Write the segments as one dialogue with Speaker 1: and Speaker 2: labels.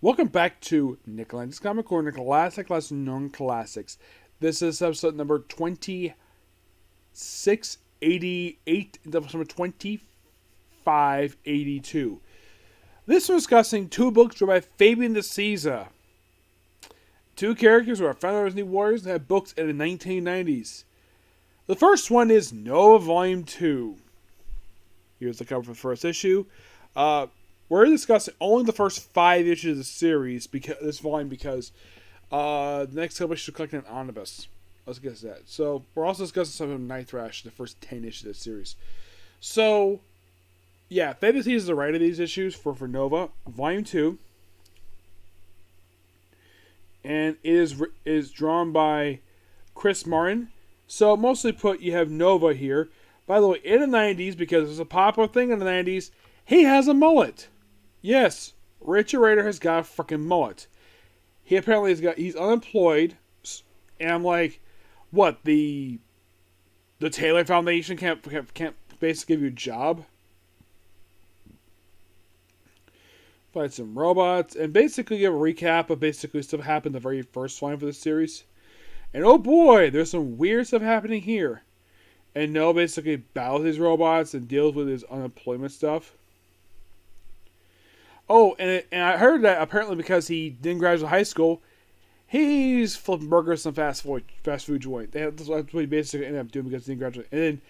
Speaker 1: Welcome back to Lenz's Comic Corner, Classic Lesser Known Classics. This is episode number 2688, episode number 2582. This was discussing two books written by Fabian De Souza. Two characters who are founders of New Warriors and had books in the 1990s. The first one is Nova Volume 2. Here's the cover for the first issue. We're discussing only the first 5 issues of the series, because the next couple issues are collecting an omnibus. Let's get to that. So we're also discussing some of Night Thrasher, the first 10 issues of the series. So yeah, Fabian is the writer of these issues for Nova Volume 2, and it is drawn by Chris Martin. So mostly put, you have Nova here. By the way, in the 90s, because it was a popular thing in the 90s, he has a mullet. Yes, Richard Rader has got a freaking mullet. He apparently he's unemployed, and I'm like, what, the Taylor Foundation can't basically give you a job? Fight some robots, and basically give a recap of basically stuff that happened in the very first line for the series. And oh boy, there's some weird stuff happening here. And Noah basically battles his robots and deals with his unemployment stuff. Oh, and I heard that apparently because he didn't graduate high school, he's flipping burgers in some fast food joint. That's what he basically ended up doing because he didn't graduate. And then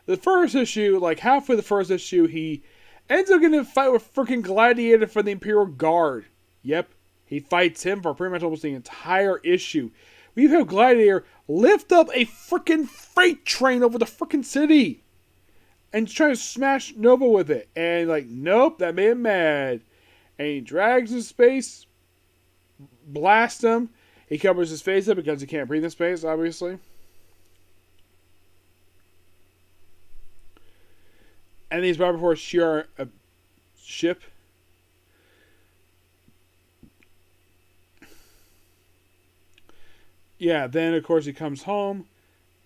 Speaker 1: the first issue, like halfway the first issue, he ends up getting a fight with freaking Gladiator from the Imperial Guard. Yep, he fights him for pretty much almost the entire issue. We've had Gladiator lift up a freaking freight train over the freaking city and try to smash Nova with it. And like, nope, that made him mad. And he drags his space, blasts him. He covers his face up because he can't breathe in space, obviously. And he's brought before a ship. Yeah, then of course he comes home,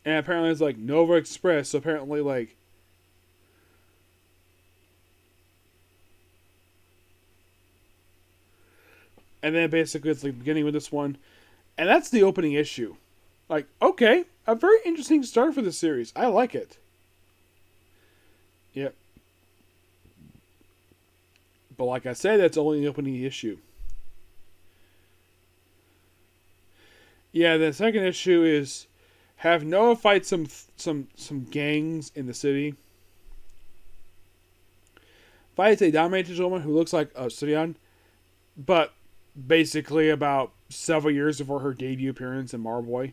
Speaker 1: and apparently it's like Nova Express. So apparently, like, and then basically it's like beginning with this one, and that's the opening issue. Like, okay, a very interesting start for the series. I like it. Yep. But like I said, that's only the opening issue. Yeah, the second issue is have Noah fight some gangs in the city. Fights a dominatrix woman who looks like Sirian, but basically about several years before her debut appearance in Marboy.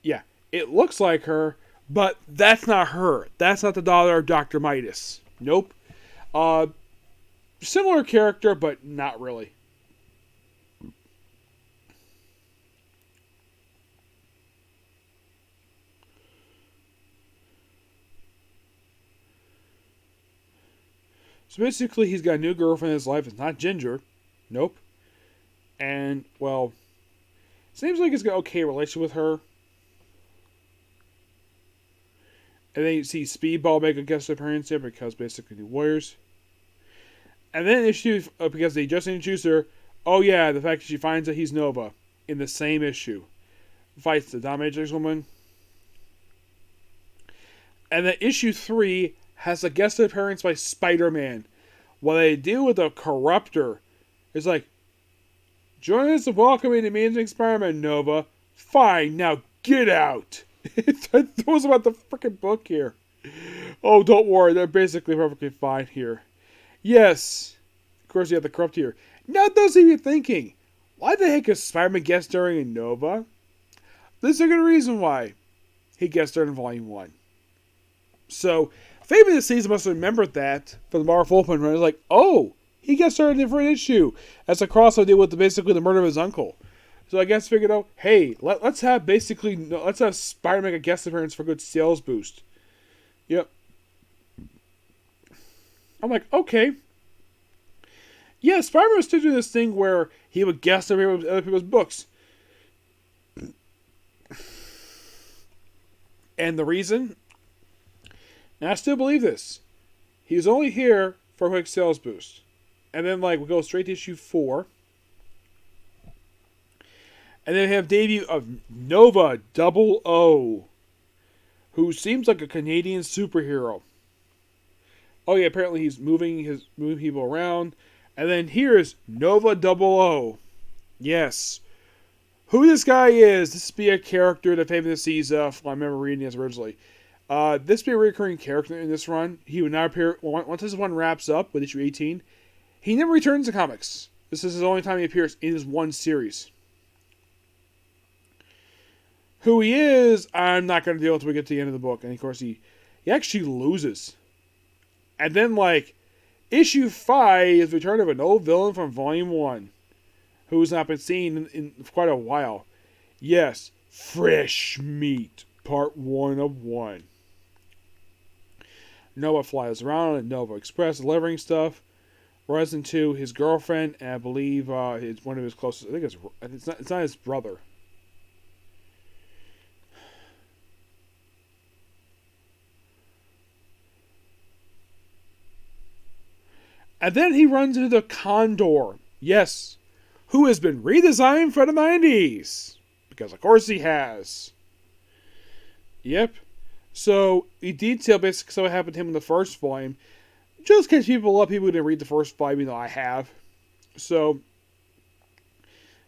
Speaker 1: Yeah, it looks like her, but that's not her. That's not the daughter of Dr. Midas. Nope. Similar character, but not really. So basically, he's got a new girlfriend in his life. It's not Ginger. Nope. And, well, seems like he's got an okay relationship with her. And then you see Speedball make a guest appearance here because basically the Warriors. And then issue, because they just introduced her, oh yeah, the fact that she finds that he's Nova in the same issue. Fights the dominatrix woman. And then issue 3 has a guest appearance by Spider-Man. While they deal with a corruptor, it's like, join us in welcoming the Amazing Spider-Man, Nova. Fine, now get out. That was about the freaking book here. Oh, don't worry, they're basically perfectly fine here. Yes, of course you have the corrupt here. Now those of you thinking, why the heck is Spider-Man guest starring in Nova? There's a good reason why. He guest starred in Volume 1. So, Fabian De Souza must have remembered that for the Marvel Open run. It's like, oh, he got started in a different issue. That's a crossover deal with basically the murder of his uncle. So I guess figured out, hey, let's have Spider-Man make a guest appearance for a good sales boost. Yep. I'm like, okay. Yeah, Spider-Man was still doing this thing where he would guest appear with other people's books. And the reason? And I still believe this. He was only here for a quick sales boost. And then, like, we go straight to issue 4. And then we have debut of Nova Double O, who seems like a Canadian superhero. Oh yeah, apparently he's moving people around. And then here's Nova Double O. Yes. Who this guy is, this be a character that Favorite sees I remember reading this originally. This be a recurring character in this run. He would not appear once this one wraps up with issue 18. He never returns to comics. This is the only time he appears in this one series. Who he is, I'm not going to deal until we get to the end of the book. And of course, he actually loses. And then, issue 5 is Return of an Old Villain from Volume 1, who's not been seen in quite a while. Yes, Fresh Meat, Part 1 of 1. Nova flies around at Nova Express, delivering stuff. Runs into his girlfriend, and I believe it's one of his closest. I think it's not his brother. And then he runs into the Condor. Yes. Who has been redesigned for the 90s. Because of course he has. Yep. So, he detailed basically what happened to him in the first volume. Just catch people up, people who didn't read the first volume, even though I have. So,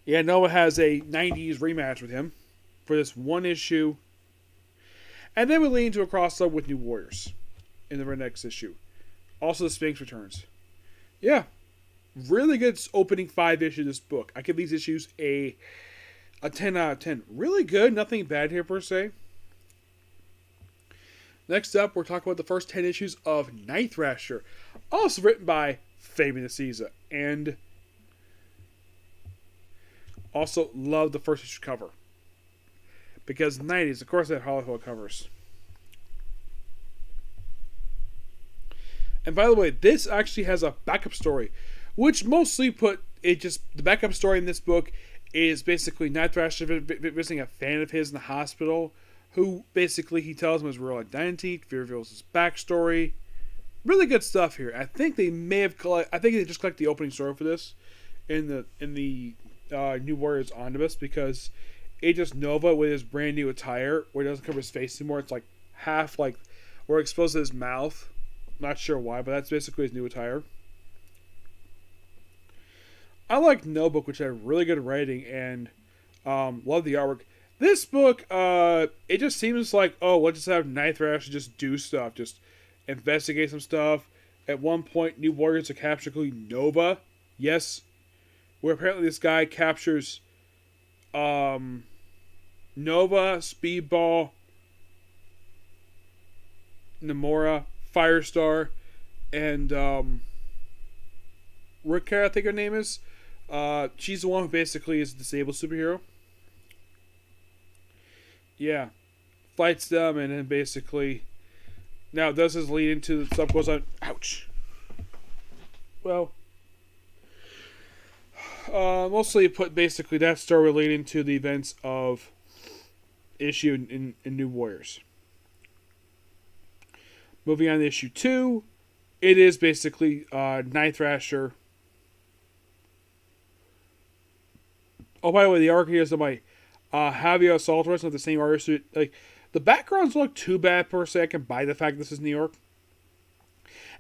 Speaker 1: yeah, Noah has a 90s rematch with him for this one issue. And then we lead into a crossover with New Warriors in the next issue. Also, the Sphinx returns. Yeah, really good opening 5 issue of this book. I give these issues a 10 out of 10. Really good, nothing bad here per se. Next up, we're talking about the first 10 issues of Night Thrasher, also written by Fabian Nicieza. And also love the first issue cover. Because 90s, of course, they have Hollywood covers. And by the way, this actually has a backup story, which mostly the backup story in this book is basically Night Thrasher visiting a fan of his in the hospital, who basically he tells him his real identity, reveals his backstory. Really good stuff here. I think they just collect the opening story for this in the New Warriors Omnibus, because it's just Nova with his brand new attire where he doesn't cover his face anymore. It's half where it exposes his mouth. Not sure why, but that's basically his new attire. I like Notebook, which had really good writing, and love the artwork. This book, it just seems like, let's just have Night Thrasher just do stuff, just investigate some stuff. At one point, New Warriors are capturing Nova. Yes, where apparently this guy captures Nova, Speedball, Namora, Firestar, and Ricka, I think her name is. She's the one who basically is a disabled superhero. Yeah. Fights them, and then basically... Now, does this lead into the stuff goes on... Ouch. Well... mostly put basically that story relating to the events of issue in New Warriors. Moving on to issue 2, it is basically Night Thrasher. Oh, by the way, the arc here is by Javier Salters, not the same artist. The backgrounds don't look too bad per se. I can buy the fact this is New York.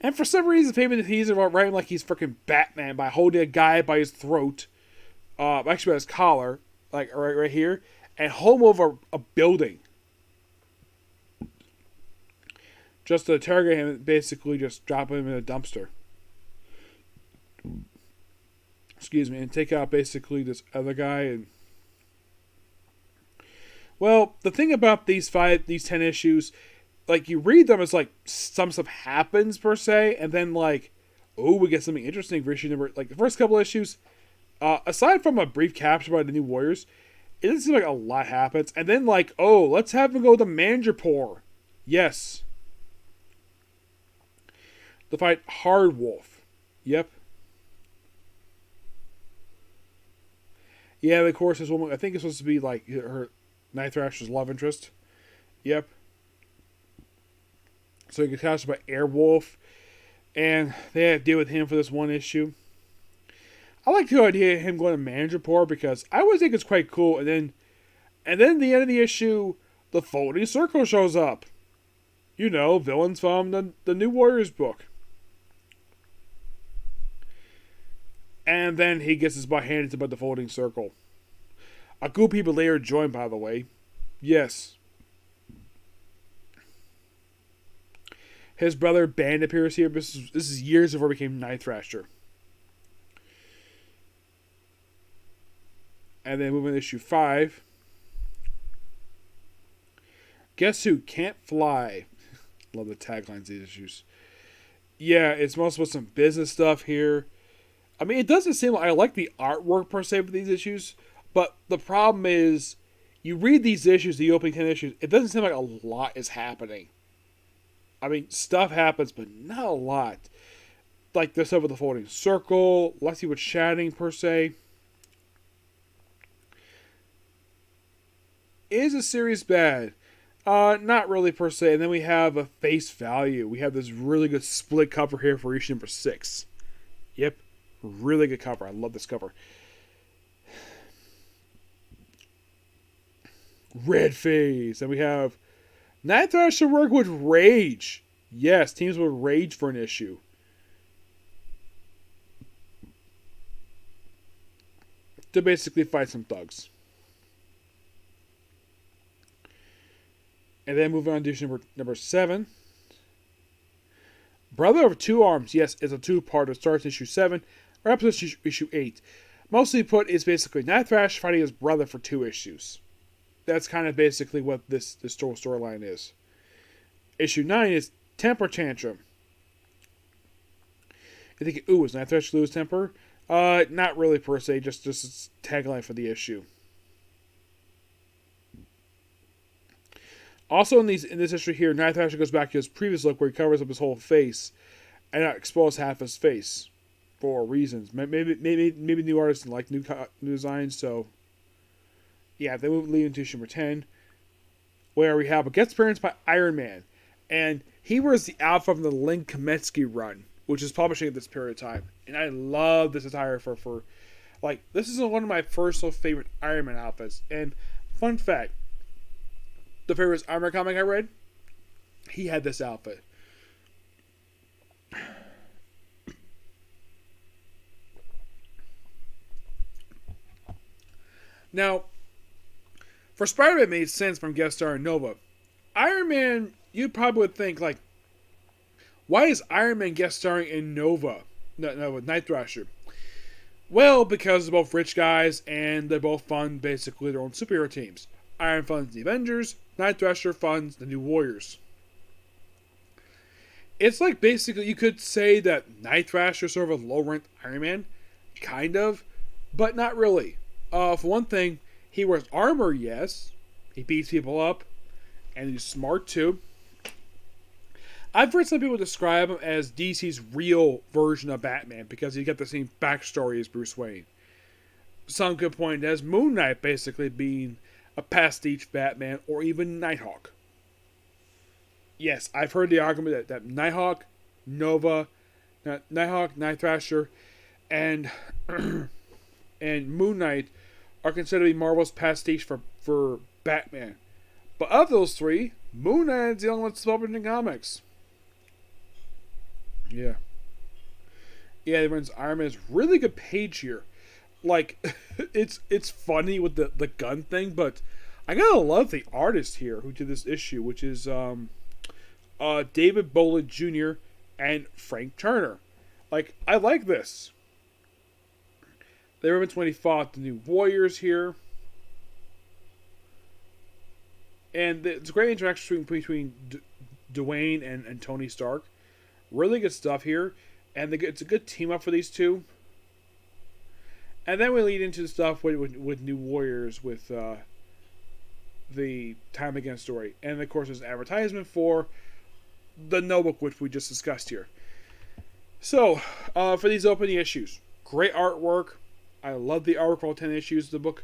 Speaker 1: And for some reason, Fabian Nicieza about writing like he's freaking Batman by holding a guy by his throat, actually by his collar, right here, and hold him over a building. Just to interrogate him, basically just drop him in a dumpster. Excuse me, and take out basically this other guy. And well, the thing about these 10 issues, you read them as some stuff happens per se, and then we get something interesting for issue number. The first couple issues, aside from a brief capture by the New Warriors, it doesn't seem like a lot happens. And then let's have him go to Mandrapore. Yes. To fight Hard Wolf. Yep. Yeah, of course, this woman, I think it's supposed to be her Night Thrasher's love interest. Yep. So you get captured by Airwolf, and they had to deal with him for this one issue. I like the idea of him going to manager poor because I always think it's quite cool. And then at the end of the issue, the Folding Circle shows up. You know, villains from the New Warriors book. And then he gets his butt handed to him by the Folding Circle. A group of people later join, by the way. Yes. His brother Band appears here. This is years before he became Night Thrasher. And then moving to issue 5. Guess who can't fly? Love the taglines of these issues. Yeah, it's mostly with some business stuff here. I mean, it doesn't seem like I like the artwork per se for these issues, but the problem is, you read these issues, the opening 10 issues, it doesn't seem like a lot is happening. I mean, stuff happens, but not a lot. Like this stuff with the Folding Circle, Lexi with chatting per se. Is a series bad? Not really per se. And then we have a face value. We have this really good split cover here for issue number 6. Yep. Really good cover. I love this cover. Red Phase. And we have Night Thrasher work with Rage. Yes, teams with Rage for an issue. To basically fight some thugs. And then moving on to issue number 7. Brother of Two Arms. Yes, it's a two-part. It starts issue 7. Wraps up issue 8. Mostly put, is basically Night Thrash fighting his brother for 2 issues. That's kind of basically what this storyline is. Issue 9 is Temper Tantrum. You think, ooh, is Night Thrash lose temper? Not really per se, just a tagline for the issue. Also in this issue here, Night Thrasher goes back to his previous look where he covers up his whole face and not expose half his face for reasons. Maybe new artists didn't like new designs, so yeah, they move leading to issue number 10, where we have a guest appearance by Iron Man, and he was the alpha from the Len Kametsky run, which is publishing at this period of time, and I love this attire for like, this is one of my first favorite Iron Man outfits. And fun fact, the favorite Iron Man comic I read, he had this outfit. Now, for Spider-Man, it made sense from guest star Nova. Iron Man, you probably would think, like, why is Iron Man guest starring in Nova? No, with Night Thrasher. Well, because they're both rich guys, and they both fund, basically, their own superhero teams. Iron funds the Avengers, Night Thrasher funds the New Warriors. It's like, basically, you could say that Night Thrasher is sort of a low-ranked Iron Man. Kind of. But not really. For one thing, he wears armor, yes. He beats people up. And he's smart, too. I've heard some people describe him as DC's real version of Batman because he's got the same backstory as Bruce Wayne. Some could point as Moon Knight basically being a pastiche Batman or even Nighthawk. Yes, I've heard the argument that Nighthawk, Nova, Nighthawk, Night Thrasher, and and Moon Knight are considered to be Marvel's pastiche for Batman. But of those three, Moon Knight is the only one that's published in comics. Yeah. Yeah, everyone's Iron Man is really good page here. Like, it's funny with the gun thing, but I gotta love the artist here who did this issue, which is David Bolin Jr. and Frank Turner. Like, I like this. They were when he fought the New Warriors here. And it's a great interaction between Dwayne and Tony Stark. Really good stuff here. And it's a good team up for these two. And then we lead into the stuff with New Warriors with the Time Again story. And of course there's an advertisement for the notebook which we just discussed here. So, for these opening issues, great artwork. I love the artwork for all 10 issues of the book.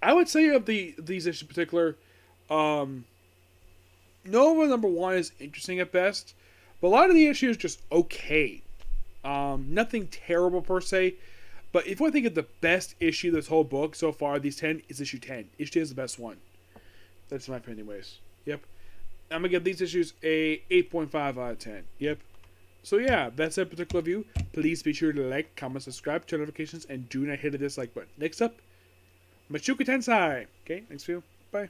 Speaker 1: I would say of these issues in particular, Nova number 1 is interesting at best, but a lot of the issues are just okay. Nothing terrible per se, but if you want to think of the best issue of this whole book so far, these 10 is issue 10. Issue 10 is the best one. That's my opinion, anyways. Yep. I'm gonna give these issues a 8.5 out of 10. Yep. So yeah, that's a particular review. Please be sure to like, comment, subscribe, turn notifications, and do not hit the dislike button. Next up, Machuka Tensai. Okay, next view. Bye.